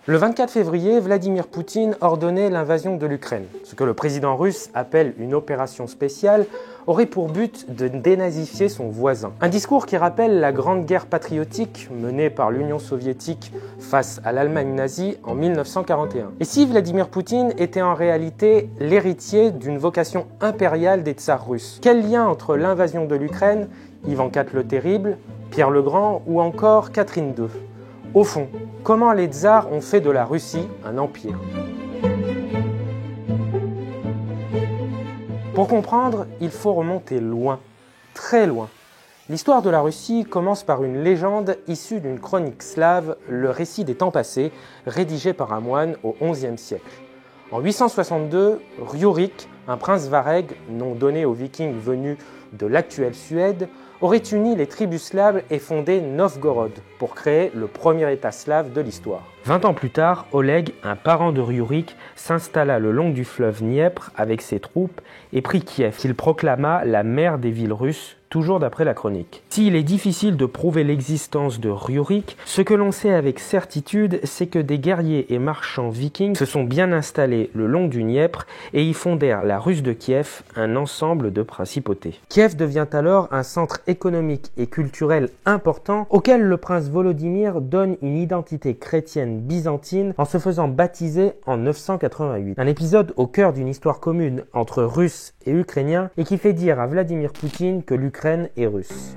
Le 24 février, Vladimir Poutine ordonnait l'invasion de l'Ukraine. Ce que le président russe appelle une opération spéciale aurait pour but de dénazifier son voisin. Un discours qui rappelle la grande guerre patriotique menée par l'Union soviétique face à l'Allemagne nazie en 1941. Et si Vladimir Poutine était en réalité l'héritier d'une vocation impériale des tsars russes? Quel lien entre l'invasion de l'Ukraine, Ivan IV le Terrible, Pierre le Grand ou encore Catherine II? Au fond, comment les tsars ont fait de la Russie un empire? Pour comprendre, il faut remonter loin, très loin. L'histoire de la Russie commence par une légende issue d'une chronique slave, le récit des temps passés, rédigé par un moine au XIe siècle. En 862, Rjurik, un prince varègue, nom donné aux Vikings venus de l'actuelle Suède, aurait uni les tribus slaves et fondé Novgorod pour créer le premier état slave de l'histoire. 20 ans plus tard, Oleg, un parent de Rjurik, s'installa le long du fleuve Dniepr avec ses troupes et prit Kiev, qu'il proclama la mère des villes russes, toujours d'après la chronique. S'il est difficile de prouver l'existence de Rjurik, ce que l'on sait avec certitude, c'est que des guerriers et marchands vikings se sont bien installés le long du Dniepr et y fondèrent la Russe de Kiev, un ensemble de principautés. Kiev devient alors un centre économique et culturel important auquel le prince Volodymyr donne une identité chrétienne byzantine en se faisant baptiser en 988. Un épisode au cœur d'une histoire commune entre Russes et Ukrainiens et qui fait dire à Vladimir Poutine que l'Ukraine est russe.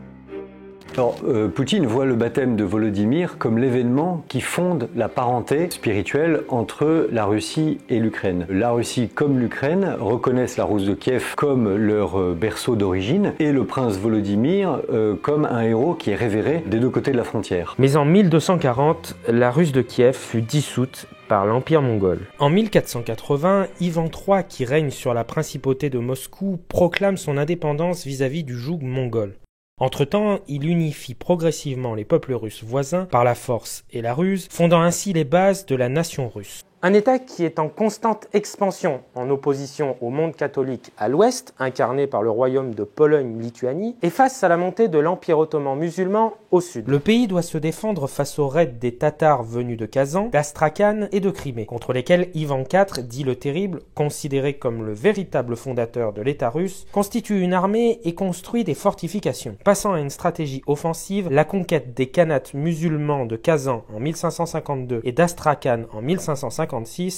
Alors, Poutine voit le baptême de Volodymyr comme l'événement qui fonde la parenté spirituelle entre la Russie et l'Ukraine. La Russie comme l'Ukraine reconnaissent la Rus de Kiev comme leur berceau d'origine et le prince Volodymyr comme un héros qui est révéré des deux côtés de la frontière. Mais en 1240, la Rus de Kiev fut dissoute par l'Empire mongol. En 1480, Ivan III, qui règne sur la principauté de Moscou, proclame son indépendance vis-à-vis du joug mongol. Entre-temps, il unifie progressivement les peuples russes voisins par la force et la ruse, fondant ainsi les bases de la nation russe. Un État qui est en constante expansion, en opposition au monde catholique à l'ouest, incarné par le royaume de Pologne-Lituanie, et face à la montée de l'Empire ottoman musulman au sud. Le pays doit se défendre face aux raids des Tatars venus de Kazan, d'Astrakhan et de Crimée, contre lesquels Ivan IV, dit le Terrible, considéré comme le véritable fondateur de l'État russe, constitue une armée et construit des fortifications. Passant à une stratégie offensive, la conquête des khanates musulmans de Kazan en 1552 et d'Astrakhan en 1556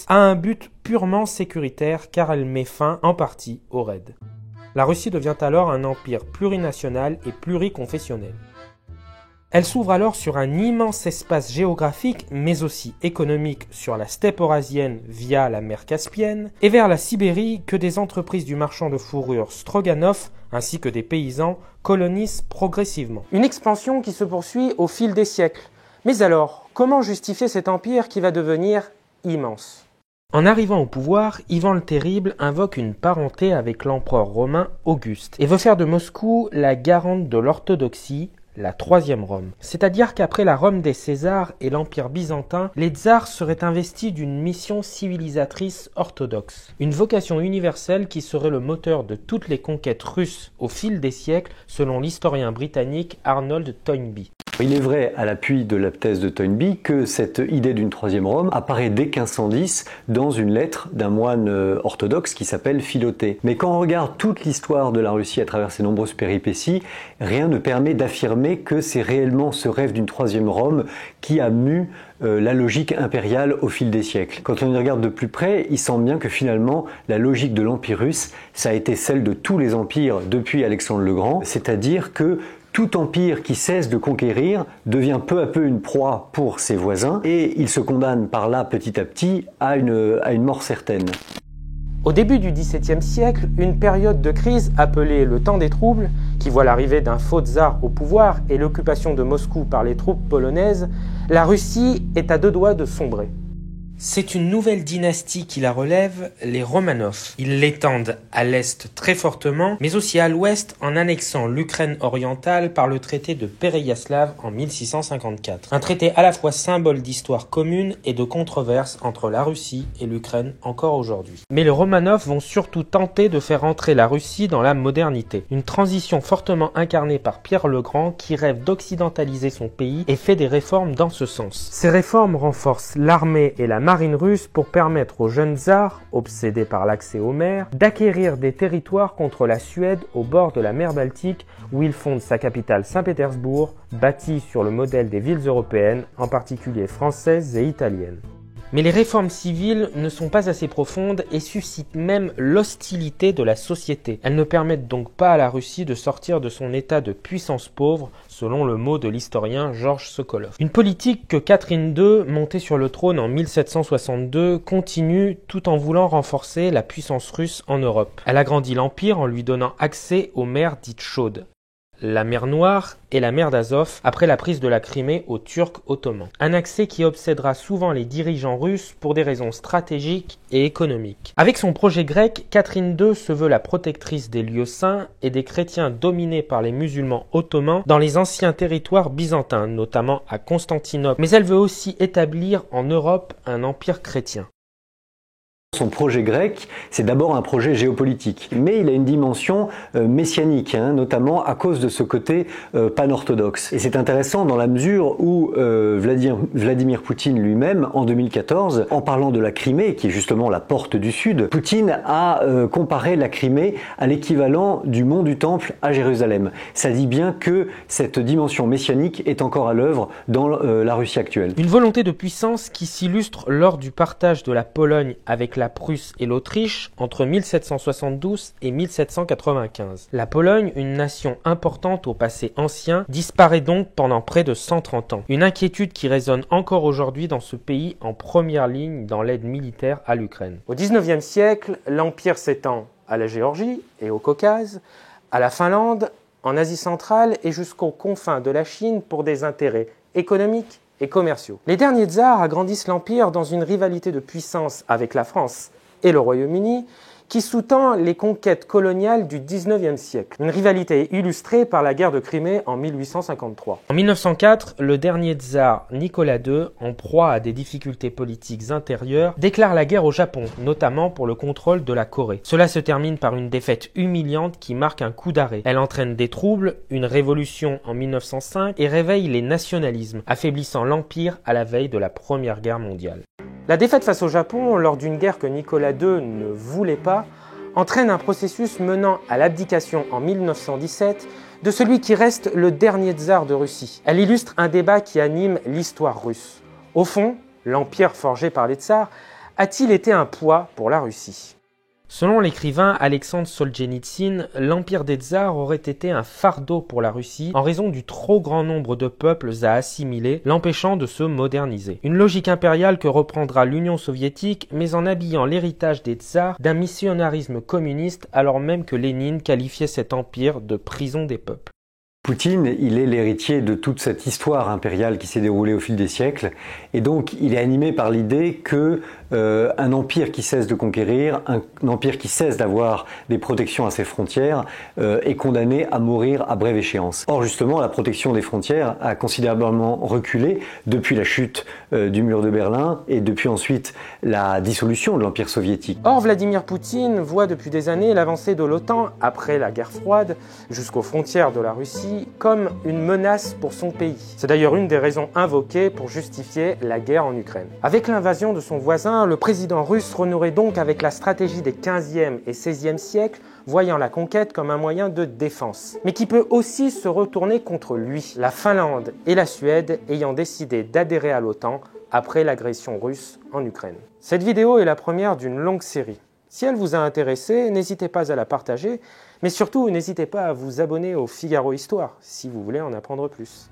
a un but purement sécuritaire car elle met fin en partie aux raids. La Russie devient alors un empire plurinational et pluriconfessionnel. Elle s'ouvre alors sur un immense espace géographique mais aussi économique sur la steppe eurasienne via la mer Caspienne et vers la Sibérie que des entreprises du marchand de fourrure Stroganov ainsi que des paysans colonisent progressivement. Une expansion qui se poursuit au fil des siècles. Mais alors, comment justifier cet empire qui va devenir immense? En arrivant au pouvoir, Ivan le Terrible invoque une parenté avec l'empereur romain Auguste et veut faire de Moscou la garante de l'orthodoxie, la troisième Rome. C'est-à-dire qu'après la Rome des Césars et l'Empire byzantin, les tsars seraient investis d'une mission civilisatrice orthodoxe. Une vocation universelle qui serait le moteur de toutes les conquêtes russes au fil des siècles, selon l'historien britannique Arnold Toynbee. Il est vrai, à l'appui de la thèse de Toynbee, que cette idée d'une troisième Rome apparaît dès 1510 dans une lettre d'un moine orthodoxe qui s'appelle Philothée. Mais quand on regarde toute l'histoire de la Russie à travers ses nombreuses péripéties, rien ne permet d'affirmer que c'est réellement ce rêve d'une troisième Rome qui a mu la logique impériale au fil des siècles. Quand on y regarde de plus près, il semble bien que finalement, la logique de l'Empire russe, ça a été celle de tous les empires depuis Alexandre le Grand, c'est-à-dire que tout empire qui cesse de conquérir devient peu à peu une proie pour ses voisins et il se condamne par là petit à petit à une mort certaine. Au début du XVIIe siècle, une période de crise appelée le temps des troubles, qui voit l'arrivée d'un faux tsar au pouvoir et l'occupation de Moscou par les troupes polonaises, la Russie est à deux doigts de sombrer. C'est une nouvelle dynastie qui la relève, les Romanov. Ils l'étendent à l'est très fortement, mais aussi à l'ouest en annexant l'Ukraine orientale par le traité de Péreyaslav en 1654. Un traité à la fois symbole d'histoire commune et de controverse entre la Russie et l'Ukraine encore aujourd'hui. Mais les Romanov vont surtout tenter de faire entrer la Russie dans la modernité. Une transition fortement incarnée par Pierre le Grand qui rêve d'occidentaliser son pays et fait des réformes dans ce sens. Ces réformes renforcent l'armée et la marine russe pour permettre au jeune tsar, obsédé par l'accès aux mers, d'acquérir des territoires contre la Suède au bord de la mer Baltique où il fonde sa capitale Saint-Pétersbourg, bâtie sur le modèle des villes européennes, en particulier françaises et italiennes. Mais les réformes civiles ne sont pas assez profondes et suscitent même l'hostilité de la société. Elles ne permettent donc pas à la Russie de sortir de son état de puissance pauvre, selon le mot de l'historien Georges Sokolov. Une politique que Catherine II, montée sur le trône en 1762, continue tout en voulant renforcer la puissance russe en Europe. Elle agrandit l'empire en lui donnant accès aux mers dites chaudes, la mer Noire et la mer d'Azov après la prise de la Crimée aux Turcs ottomans. Un accès qui obsédera souvent les dirigeants russes pour des raisons stratégiques et économiques. Avec son projet grec, Catherine II se veut la protectrice des lieux saints et des chrétiens dominés par les musulmans ottomans dans les anciens territoires byzantins, notamment à Constantinople. Mais elle veut aussi établir en Europe un empire chrétien. Son projet grec, c'est d'abord un projet géopolitique, mais il a une dimension messianique, notamment à cause de ce côté pan-orthodoxe. Et c'est intéressant dans la mesure où Vladimir Poutine lui-même, en 2014, en parlant de la Crimée, qui est justement la porte du Sud, Poutine a comparé la Crimée à l'équivalent du mont du Temple à Jérusalem. Ça dit bien que cette dimension messianique est encore à l'œuvre dans la Russie actuelle. Une volonté de puissance qui s'illustre lors du partage de la Pologne avec la Prusse et l'Autriche entre 1772 et 1795. La Pologne, une nation importante au passé ancien, disparaît donc pendant près de 130 ans. Une inquiétude qui résonne encore aujourd'hui dans ce pays en première ligne dans l'aide militaire à l'Ukraine. Au XIXe siècle, l'Empire s'étend à la Géorgie et au Caucase, à la Finlande, en Asie centrale et jusqu'aux confins de la Chine pour des intérêts économiques et commerciaux. Les derniers tsars agrandissent l'Empire dans une rivalité de puissance avec la France et le Royaume-Uni qui sous-tend les conquêtes coloniales du XIXe siècle. Une rivalité illustrée par la guerre de Crimée en 1853. En 1904, le dernier tsar Nicolas II, en proie à des difficultés politiques intérieures, déclare la guerre au Japon, notamment pour le contrôle de la Corée. Cela se termine par une défaite humiliante qui marque un coup d'arrêt. Elle entraîne des troubles, une révolution en 1905 et réveille les nationalismes, affaiblissant l'Empire à la veille de la Première Guerre mondiale. La défaite face au Japon, lors d'une guerre que Nicolas II ne voulait pas, entraîne un processus menant à l'abdication en 1917 de celui qui reste le dernier tsar de Russie. Elle illustre un débat qui anime l'histoire russe. Au fond, l'empire forgé par les tsars a-t-il été un poids pour la Russie ? Selon l'écrivain Alexandre Solzhenitsyn, l'empire des tsars aurait été un fardeau pour la Russie en raison du trop grand nombre de peuples à assimiler, l'empêchant de se moderniser. Une logique impériale que reprendra l'Union soviétique, mais en habillant l'héritage des tsars d'un missionnarisme communiste, alors même que Lénine qualifiait cet empire de prison des peuples. Poutine, il est l'héritier de toute cette histoire impériale qui s'est déroulée au fil des siècles, et donc il est animé par l'idée que un empire qui cesse de conquérir, un empire qui cesse d'avoir des protections à ses frontières, est condamné à mourir à brève échéance. Or justement, la protection des frontières a considérablement reculé depuis la chute du mur de Berlin et depuis ensuite la dissolution de l'empire soviétique. Or, Vladimir Poutine voit depuis des années l'avancée de l'OTAN après la guerre froide jusqu'aux frontières de la Russie comme une menace pour son pays. C'est d'ailleurs une des raisons invoquées pour justifier la guerre en Ukraine. Avec l'invasion de son voisin, le président russe renouerait donc avec la stratégie des 15e et 16e siècles, voyant la conquête comme un moyen de défense, mais qui peut aussi se retourner contre lui. La Finlande et la Suède ayant décidé d'adhérer à l'OTAN après l'agression russe en Ukraine. Cette vidéo est la première d'une longue série. Si elle vous a intéressé, n'hésitez pas à la partager, mais surtout n'hésitez pas à vous abonner au Figaro Histoire si vous voulez en apprendre plus.